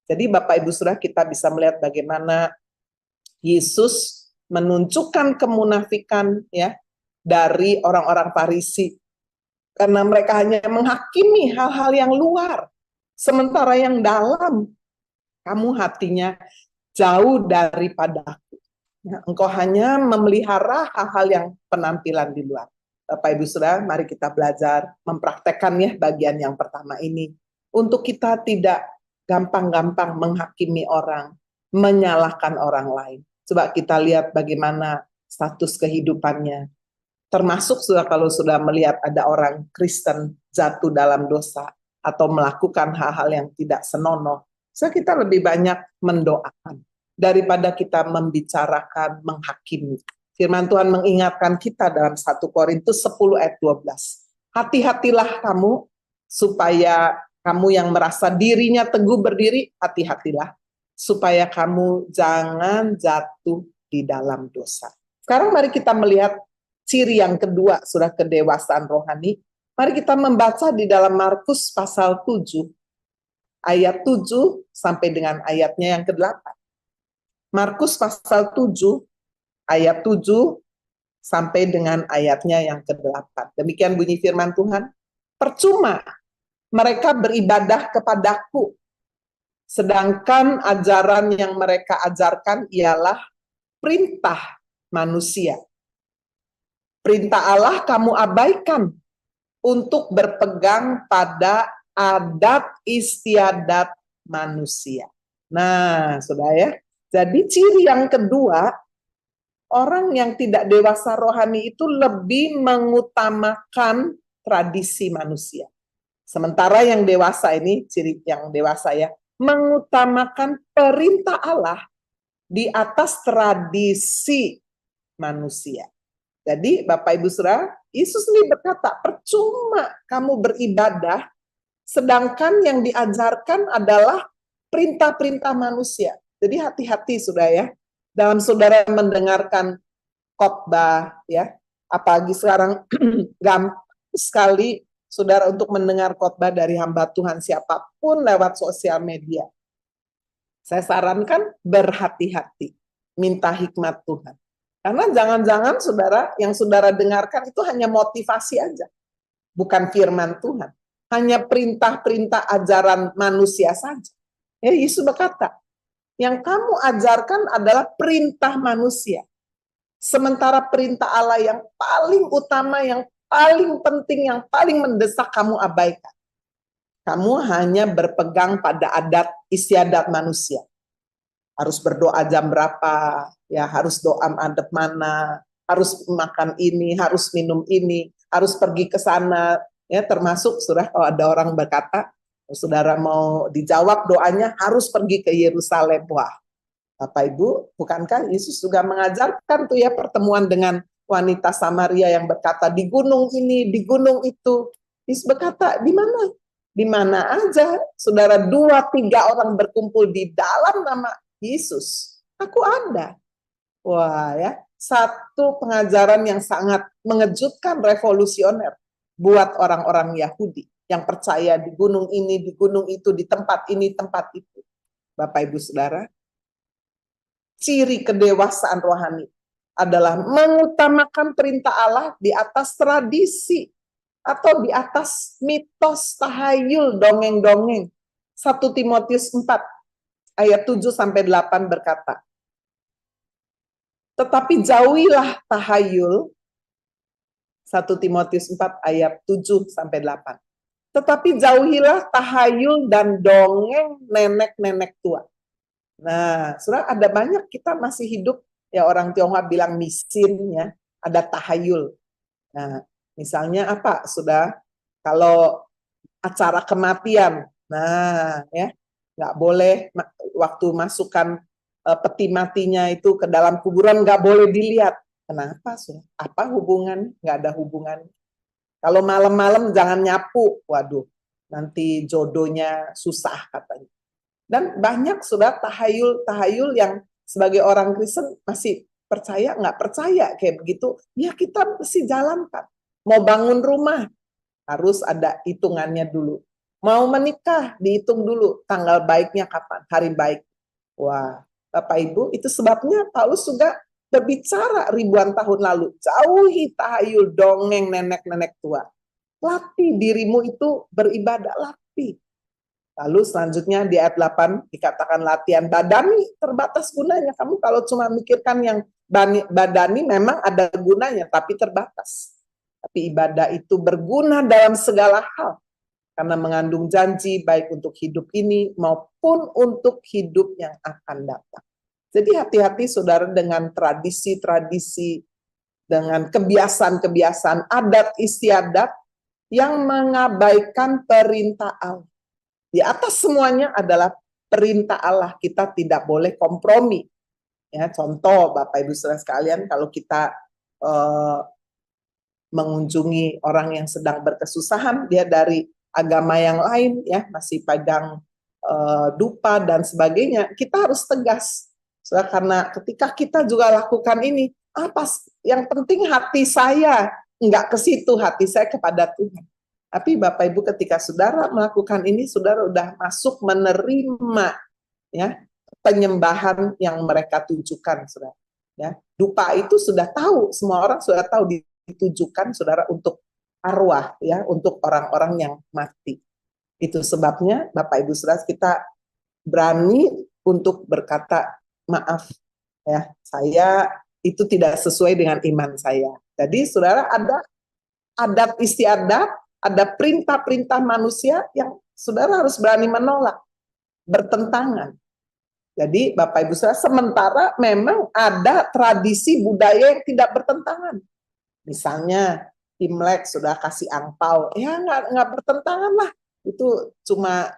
Jadi Bapak Ibu Saudara, kita bisa melihat bagaimana Yesus menunjukkan kemunafikan ya dari orang-orang Farisi. Karena mereka hanya menghakimi hal-hal yang luar. Sementara yang dalam, kamu hatinya jauh daripadaku. Nah, engkau hanya memelihara hal-hal yang penampilan di luar. Bapak Ibu Saudara, mari kita belajar mempraktekkannya bagian yang pertama ini. Untuk kita tidak gampang-gampang menghakimi orang, menyalahkan orang lain. Coba kita lihat bagaimana status kehidupannya. Termasuk sudah kalau sudah melihat ada orang Kristen jatuh dalam dosa atau melakukan hal-hal yang tidak senonoh, kita lebih banyak mendoakan daripada kita membicarakan, menghakimi. Firman Tuhan mengingatkan kita dalam 1 Korintus 10 ayat 12. Hati-hatilah kamu supaya kamu yang merasa dirinya teguh berdiri, hati-hatilah supaya kamu jangan jatuh di dalam dosa. Sekarang mari kita melihat ciri yang kedua, surah kedewasaan rohani. Mari kita membaca di dalam Markus pasal 7, ayat 7 sampai dengan ayatnya yang ke-8. Markus pasal 7, ayat 7 sampai dengan ayatnya yang ke-8. Demikian bunyi firman Tuhan. Percuma mereka beribadah kepadaku, sedangkan ajaran yang mereka ajarkan ialah perintah manusia. Perintah Allah kamu abaikan untuk berpegang pada adat istiadat manusia. Nah, saudara ya. Jadi ciri yang kedua orang yang tidak dewasa rohani itu lebih mengutamakan tradisi manusia. Sementara yang dewasa ini, ciri yang dewasa ya, mengutamakan perintah Allah di atas tradisi manusia. Jadi Bapak Ibu Saudara, Yesus ini berkata, percuma kamu beribadah, sedangkan yang diajarkan adalah perintah-perintah manusia. Jadi hati-hati Saudara ya, dalam saudara mendengarkan khotbah ya, apalagi sekarang gampang sekali saudara untuk mendengar khotbah dari hamba Tuhan siapapun lewat sosial media. Saya sarankan berhati-hati, minta hikmat Tuhan. Karena jangan-jangan saudara, yang saudara dengarkan itu hanya motivasi aja, bukan firman Tuhan. Hanya perintah-perintah ajaran manusia saja. Ya, Yesus berkata, yang kamu ajarkan adalah perintah manusia. Sementara perintah Allah yang paling utama, yang paling penting, yang paling mendesak kamu abaikan. Kamu hanya berpegang pada adat istiadat manusia. Harus berdoa jam berapa, ya harus doa adab mana, harus makan ini, harus minum ini, harus pergi ke sana, ya termasuk sudah kalau ada orang berkata, saudara mau dijawab doanya harus pergi ke Yerusalem. Wah, Bapak Ibu, bukankah Yesus juga mengajarkan tuh ya pertemuan dengan wanita Samaria yang berkata di gunung ini, di gunung itu. Yesus berkata, di mana? Di mana aja, saudara 2-3 orang berkumpul di dalam nama Yesus, aku ada. Wah ya, satu pengajaran yang sangat mengejutkan, revolusioner buat orang-orang Yahudi yang percaya di gunung ini, di gunung itu, di tempat ini, tempat itu. Bapak Ibu Saudara, ciri kedewasaan rohani adalah mengutamakan perintah Allah di atas tradisi atau di atas mitos, tahayul, dongeng-dongeng. 1 Timotius 4 ayat 7-8 berkata, tetapi jauhilah tahayul, 1 Timotius 4 ayat 7-8. Tetapi jauhilah tahayul dan dongeng nenek-nenek tua. Nah, saudara, ada banyak kita masih hidup, ya orang Tionghoa bilang misin ya, ada tahayul. Nah, misalnya apa, sudah kalau acara kematian, nah ya, nggak boleh waktu masukkan peti matinya itu ke dalam kuburan nggak boleh dilihat. Kenapa, sudah? Apa hubungan? Nggak ada hubungan. Kalau malam-malam jangan nyapu, waduh, nanti jodohnya susah katanya. Dan banyak sudah tahayul yang sebagai orang Kristen masih percaya, nggak percaya kayak begitu, ya kita mesti jalankan. Mau bangun rumah, harus ada hitungannya dulu. Mau menikah, dihitung dulu tanggal baiknya kapan, hari baik. Wah, Bapak Ibu, itu sebabnya Paulus juga berbicara ribuan tahun lalu, jauhi tahayul, dongeng nenek-nenek tua. Latih dirimu itu beribadah, latih. Lalu selanjutnya di ayat 8 dikatakan latihan badani terbatas gunanya. Kamu kalau cuma mikirkan yang badani memang ada gunanya, tapi terbatas. Tapi ibadah itu berguna dalam segala hal. Karena mengandung janji baik untuk hidup ini maupun untuk hidup yang akan datang. Jadi hati-hati saudara dengan tradisi-tradisi, dengan kebiasaan-kebiasaan adat istiadat yang mengabaikan perintah Allah. Di atas semuanya adalah perintah Allah, kita tidak boleh kompromi. Ya, contoh Bapak Ibu Saudara sekalian, kalau kita mengunjungi orang yang sedang berkesusahan, dia dari agama yang lain, ya masih pegang dupa dan sebagainya, kita harus tegas. Saudara, karena ketika kita juga lakukan ini, apa yang penting hati saya enggak ke situ, hati saya kepada Tuhan. Tapi Bapak Ibu ketika saudara melakukan ini, saudara udah masuk menerima ya penyembahan yang mereka tunjukkan, saudara. Ya, dupa itu sudah tahu, semua orang sudah tahu ditujukan saudara untuk arwah ya, untuk orang-orang yang mati. Itu sebabnya Bapak Ibu saudara kita berani untuk berkata maaf ya, saya itu tidak sesuai dengan iman saya. Jadi saudara ada adat istiadat, ada perintah-perintah manusia yang saudara harus berani menolak, bertentangan. Jadi Bapak Ibu Saudara, sementara memang ada tradisi budaya yang tidak bertentangan. Misalnya Imlek sudah kasih angpau, ya nggak bertentangan lah. Itu cuma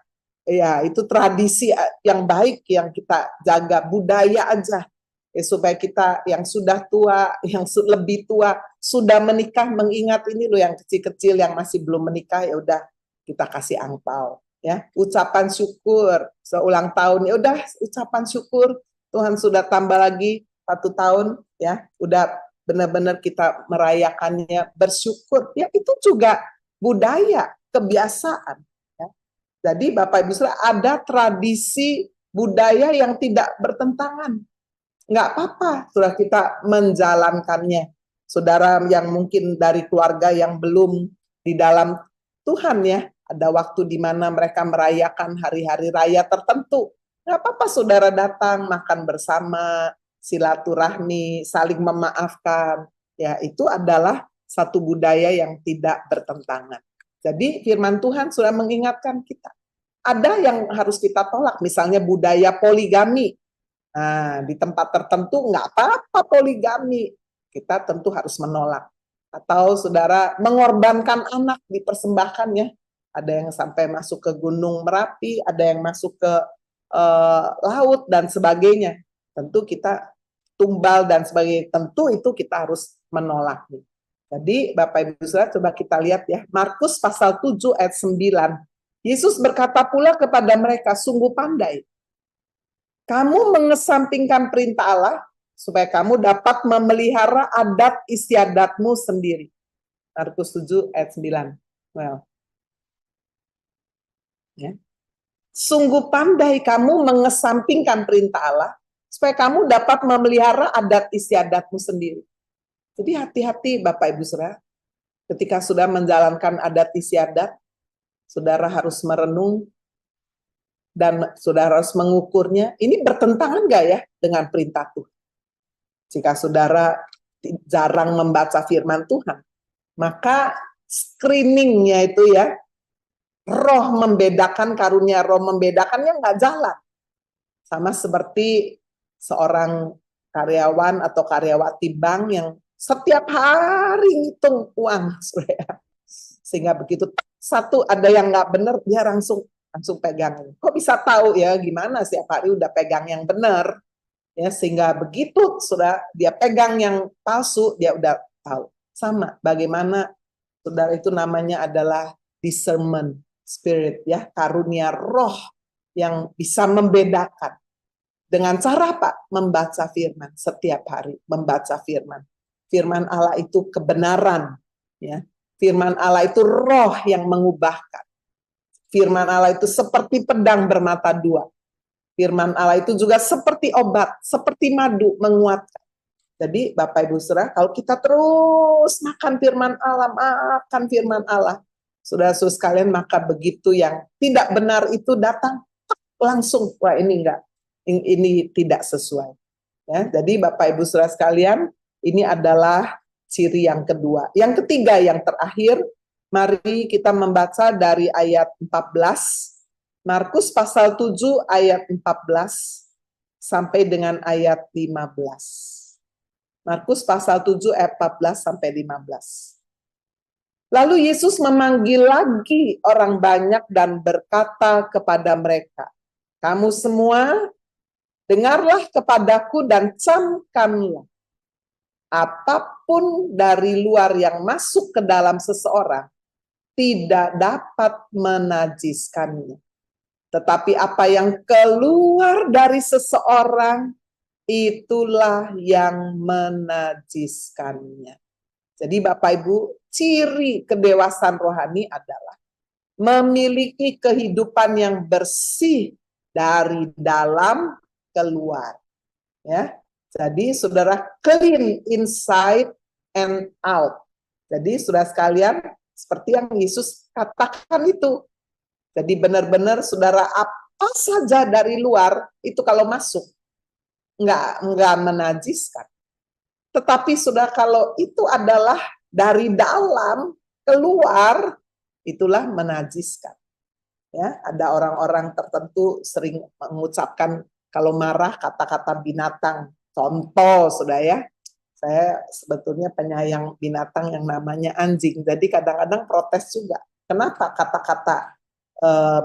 ya itu tradisi yang baik yang kita jaga, budaya aja. Ya, supaya kita yang sudah tua, yang lebih tua, sudah menikah mengingat ini loh, yang kecil-kecil yang masih belum menikah, ya udah kita kasih angpau. Ya, ucapan syukur seulang tahun, ya udah ucapan syukur, Tuhan sudah tambah lagi 1 tahun, ya udah benar-benar kita merayakannya, bersyukur, ya itu juga budaya, kebiasaan. Ya. Jadi Bapak Ibu Saudara, ada tradisi budaya yang tidak bertentangan. Nggak apa-apa, sudah kita menjalankannya. Saudara yang mungkin dari keluarga yang belum di dalam Tuhan ya, ada waktu di mana mereka merayakan hari-hari raya tertentu. Nggak apa-apa saudara datang, makan bersama, silaturahmi, saling memaafkan. Ya, itu adalah satu budaya yang tidak bertentangan. Jadi firman Tuhan sudah mengingatkan kita. Ada yang harus kita tolak, misalnya budaya poligami. Nah, di tempat tertentu nggak apa-apa poligami. Kita tentu harus menolak. Atau saudara mengorbankan anak, dipersembahkan ya. Ada yang sampai masuk ke Gunung Merapi, ada yang masuk ke laut dan sebagainya. Tentu kita tumbal dan sebagainya. Tentu itu kita harus menolak. Jadi Bapak Ibu Saudara, coba kita lihat ya. Markus pasal 7 ayat 9. Yesus berkata pula kepada mereka, sungguh pandai kamu mengesampingkan perintah Allah supaya kamu dapat memelihara adat istiadatmu sendiri. Markus 7 ayat 9. Well. Ya. Sungguh pandai kamu mengesampingkan perintah Allah supaya kamu dapat memelihara adat istiadatmu sendiri. Jadi hati-hati Bapak Ibu Saudara, ketika sudah menjalankan adat istiadat, saudara harus merenung dan saudara harus mengukurnya. Ini bertentangan nggak ya dengan perintah Tuhan? Jika saudara jarang membaca firman Tuhan, maka screeningnya itu ya, roh membedakan, karunia roh membedakannya nggak jalan. Sama seperti seorang karyawan atau karyawati bank yang setiap hari ngitung uang. Sehingga begitu satu ada yang nggak benar, dia langsung pegang. Kok bisa tahu ya, gimana setiap hari udah pegang yang benar. Ya, sehingga begitu sudah dia pegang yang palsu, dia udah tahu. Sama, bagaimana saudara, itu namanya adalah discernment spirit, ya, karunia roh yang bisa membedakan. Dengan cara apa? Membaca firman setiap hari, membaca firman. Firman Allah itu kebenaran, ya. Firman Allah itu roh yang mengubahkan. Firman Allah itu seperti pedang bermata dua. Firman Allah itu juga seperti obat, seperti madu, menguatkan. Jadi Bapak Ibu Saudara, kalau kita terus makan firman Allah, saudara-saudara sekalian, maka begitu yang tidak benar itu datang, langsung, wah ini enggak, ini tidak sesuai. Ya, jadi Bapak Ibu Saudara sekalian, ini adalah ciri yang kedua. Yang ketiga, yang terakhir, mari kita membaca dari ayat 14, Markus pasal 7 ayat 14 sampai dengan ayat 15. Markus pasal 7 ayat 14 sampai 15. Lalu Yesus memanggil lagi orang banyak dan berkata kepada mereka, kamu semua dengarlah kepadaku dan camkanlah. Apapun dari luar yang masuk ke dalam seseorang tidak dapat menajiskannya. Tetapi apa yang keluar dari seseorang, itulah yang menajiskannya. Jadi Bapak Ibu, ciri kedewasaan rohani adalah memiliki kehidupan yang bersih dari dalam keluar. Ya, jadi saudara clean inside and out. Jadi saudara sekalian, seperti yang Yesus katakan itu. Jadi benar-benar saudara, apa saja dari luar itu kalau masuk nggak menajiskan. Tetapi saudara, kalau itu adalah dari dalam keluar, itulah menajiskan. Ya, ada orang-orang tertentu sering mengucapkan kalau marah kata-kata binatang. Contoh, sudah ya, saya sebetulnya penyayang binatang yang namanya anjing. Jadi kadang-kadang protes juga. Kenapa kata-kata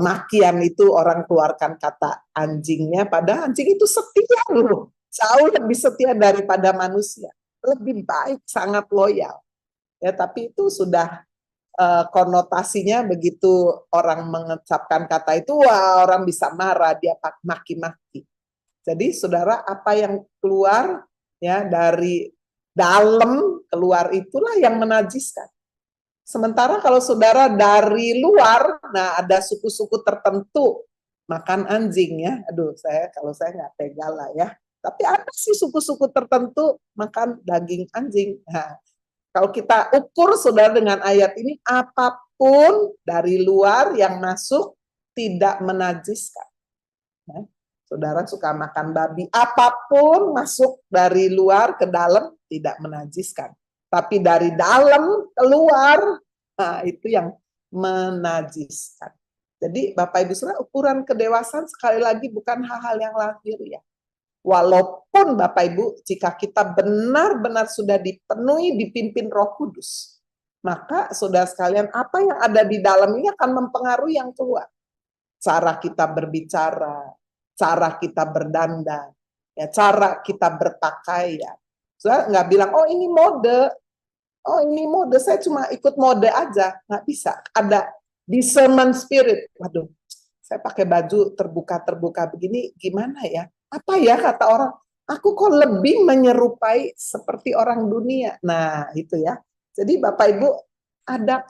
makian itu orang keluarkan kata anjingnya, padahal anjing itu setia loh. Jauh lebih setia daripada manusia. Lebih baik, sangat loyal. Ya, tapi itu sudah konotasinya begitu orang mengucapkan kata itu, wah orang bisa marah, dia maki-maki. Jadi saudara, apa yang keluar ya dari dalam keluar itulah yang menajiskan. Sementara kalau saudara dari luar, nah ada suku-suku tertentu makan anjing ya. Aduh, kalau saya nggak tega lah ya. Tapi ada sih suku-suku tertentu makan daging anjing. Nah, kalau kita ukur saudara dengan ayat ini, apapun dari luar yang masuk tidak menajiskan. Nah, saudara suka makan babi, apapun masuk dari luar ke dalam tidak menajiskan. Tapi dari dalam keluar, nah itu yang menajiskan. Jadi Bapak Ibu Saudara, ukuran kedewasaan sekali lagi bukan hal-hal yang lahir ya. Walaupun Bapak Ibu, jika kita benar-benar sudah dipenuhi, dipimpin Roh Kudus, maka saudara sekalian, apa yang ada di dalam ini akan mempengaruhi yang keluar. Cara kita berbicara, cara kita berdandan, ya, cara kita berpakaian. Saudara nggak bilang, oh ini mode, saya cuma ikut mode aja. Nggak bisa, ada discernment spirit. Waduh, saya pakai baju terbuka-terbuka begini, gimana ya? Apa ya kata orang? Aku kok lebih menyerupai seperti orang dunia. Nah, itu ya. Jadi Bapak Ibu, ada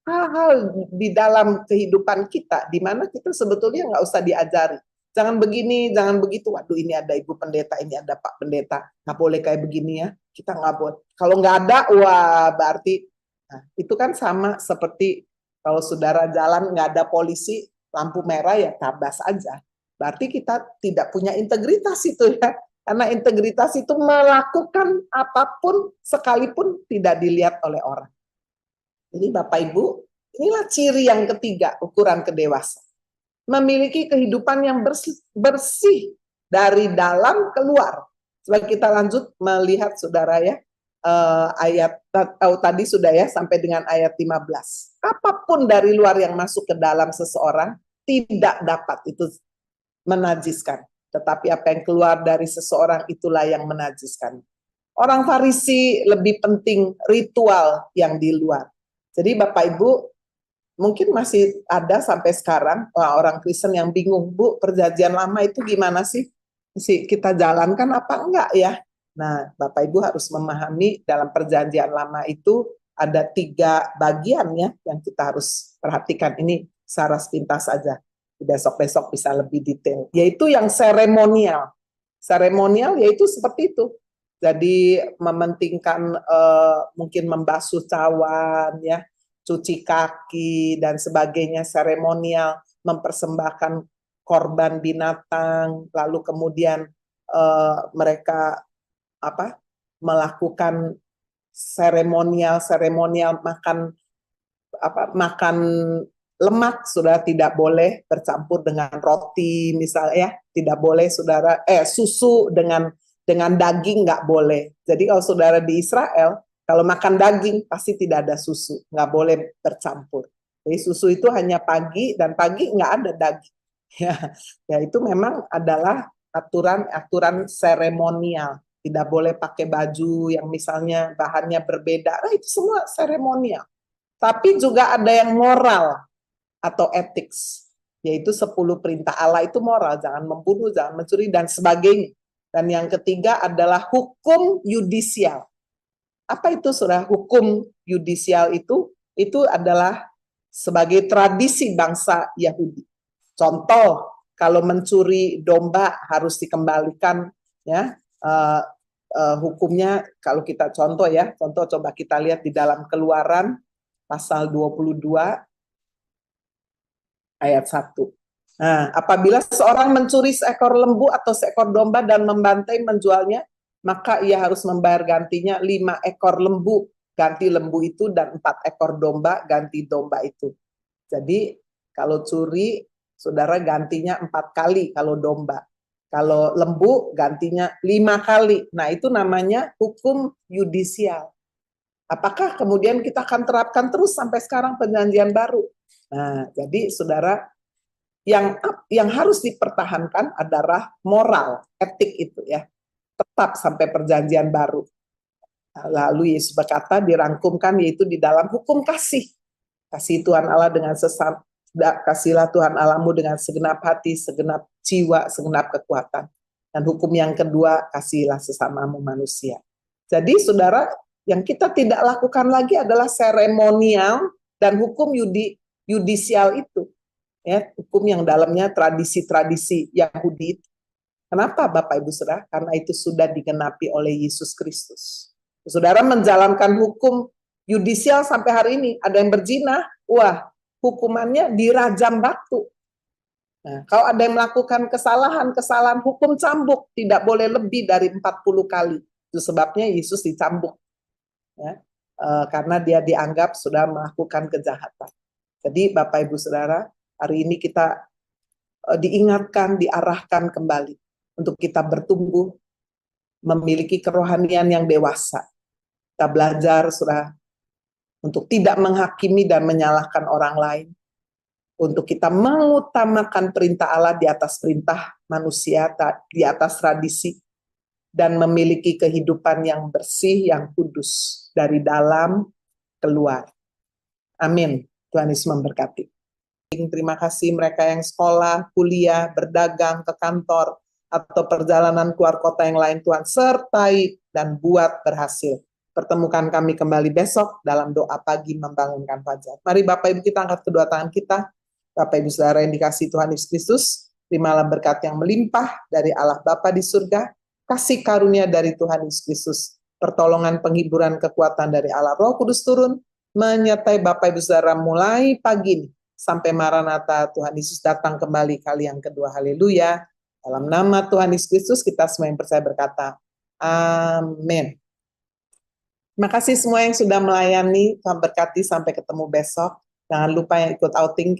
hal-hal di dalam kehidupan kita di mana kita sebetulnya nggak usah diajari. Jangan begini, jangan begitu. Waduh, ini ada Ibu Pendeta, ini ada Pak Pendeta. Nggak boleh kayak begini ya. Kita nggak boleh. Kalau nggak ada, wah berarti. Nah, itu kan sama seperti kalau saudara jalan nggak ada polisi, lampu merah ya tabas aja. Berarti kita tidak punya integritas itu ya. Karena integritas itu melakukan apapun sekalipun tidak dilihat oleh orang. Jadi Bapak Ibu, inilah ciri yang ketiga ukuran kedewasaan. Memiliki kehidupan yang bersih dari dalam keluar. Coba kita lanjut melihat saudara ya, ayat tadi sudah ya sampai dengan ayat 15. Apapun dari luar yang masuk ke dalam seseorang tidak dapat itu menajiskan. Tetapi apa yang keluar dari seseorang itulah yang menajiskan. Orang Farisi lebih penting ritual yang di luar. Jadi Bapak Ibu, mungkin masih ada sampai sekarang orang Kristen yang bingung, Bu, perjanjian lama itu gimana sih? Kita jalankan apa enggak ya? Nah, Bapak Ibu harus memahami dalam perjanjian lama itu ada 3 bagian ya yang kita harus perhatikan. Ini secara sepintas saja. Besok-besok bisa lebih detail. Yaitu yang seremonial. Seremonial yaitu seperti itu. Jadi mementingkan mungkin membasuh cawan, ya, cuci kaki dan sebagainya, seremonial, mempersembahkan korban binatang, lalu kemudian mereka melakukan seremonial makan lemak, sudah tidak boleh bercampur dengan roti misalnya ya, tidak boleh saudara susu dengan daging nggak boleh. Jadi kalau saudara di Israel, kalau makan daging pasti tidak ada susu, nggak boleh bercampur. Jadi susu itu hanya pagi, dan pagi nggak ada daging. Ya itu memang adalah aturan seremonial. Tidak boleh pakai baju yang misalnya bahannya berbeda. Nah, itu semua seremonial. Tapi juga ada yang moral atau ethics, yaitu 10 perintah Allah itu moral, jangan membunuh, jangan mencuri dan sebagainya. Dan yang ketiga adalah hukum yudisial. Apa itu saudara? Hukum yudisial itu adalah sebagai tradisi bangsa Yahudi. Contoh, kalau mencuri domba harus dikembalikan ya. Hukumnya kalau kita contoh coba kita lihat di dalam Keluaran pasal 22 ayat 1. Nah, apabila seorang mencuri seekor lembu atau seekor domba dan membantai menjualnya, maka ia harus membayar gantinya 5 ekor lembu, ganti lembu itu, dan 4 ekor domba, ganti domba itu. Jadi kalau curi, saudara gantinya 4 kali kalau domba. Kalau lembu gantinya 5 kali. Nah, itu namanya hukum yudisial. Apakah kemudian kita akan terapkan terus sampai sekarang perjanjian baru? Nah, jadi saudara, yang harus dipertahankan adalah moral, etik itu ya. Tetap sampai perjanjian baru. Lalu Yesus berkata dirangkumkan yaitu di dalam hukum kasih. Kasih Tuhan Allah dengan sesama, kasihlah Tuhan Allahmu dengan segenap hati, segenap jiwa, segenap kekuatan. Dan hukum yang kedua, kasihilah sesamamu manusia. Jadi saudara, yang kita tidak lakukan lagi adalah seremonial dan hukum yudisial itu. Ya, hukum yang dalamnya tradisi-tradisi Yahudi. Kenapa Bapak Ibu Saudara? Karena itu sudah digenapi oleh Yesus Kristus. Saudara menjalankan hukum yudisial sampai hari ini, ada yang berzina, wah, hukumannya dirajam batu. Nah, kalau ada yang melakukan kesalahan hukum cambuk, tidak boleh lebih dari 40 kali. Itu sebabnya Yesus dicambuk. Ya, karena dia dianggap sudah melakukan kejahatan. Jadi Bapak Ibu Saudara, hari ini kita diingatkan, diarahkan kembali untuk kita bertumbuh, memiliki kerohanian yang dewasa. Kita belajar sudah untuk tidak menghakimi dan menyalahkan orang lain. Untuk kita mengutamakan perintah Allah di atas perintah manusia, di atas tradisi, dan memiliki kehidupan yang bersih, yang kudus, dari dalam keluar. Amin. Tuhan Yesus memberkati. Terima kasih mereka yang sekolah, kuliah, berdagang, ke kantor, atau perjalanan keluar kota yang lain, Tuhan sertai dan buat berhasil. Pertemukan kami kembali besok dalam doa pagi membangunkan fajar. Mari Bapak Ibu kita angkat kedua tangan kita. Bapak Ibu Saudara yang dikasihi Tuhan Yesus Kristus, terimalah berkat yang melimpah dari Allah Bapa di surga, kasih karunia dari Tuhan Yesus Kristus, pertolongan, penghiburan, kekuatan dari Allah Roh Kudus turun, menyertai Bapak Ibu Saudara mulai pagi ini, sampai Maranatha Tuhan Yesus datang kembali kali yang kedua. Haleluya. Dalam nama Tuhan Yesus Kristus kita semua yang percaya berkata, amin. Terima kasih semua yang sudah melayani. Tuhan berkati, sampai ketemu besok. Jangan lupa yang ikut outing.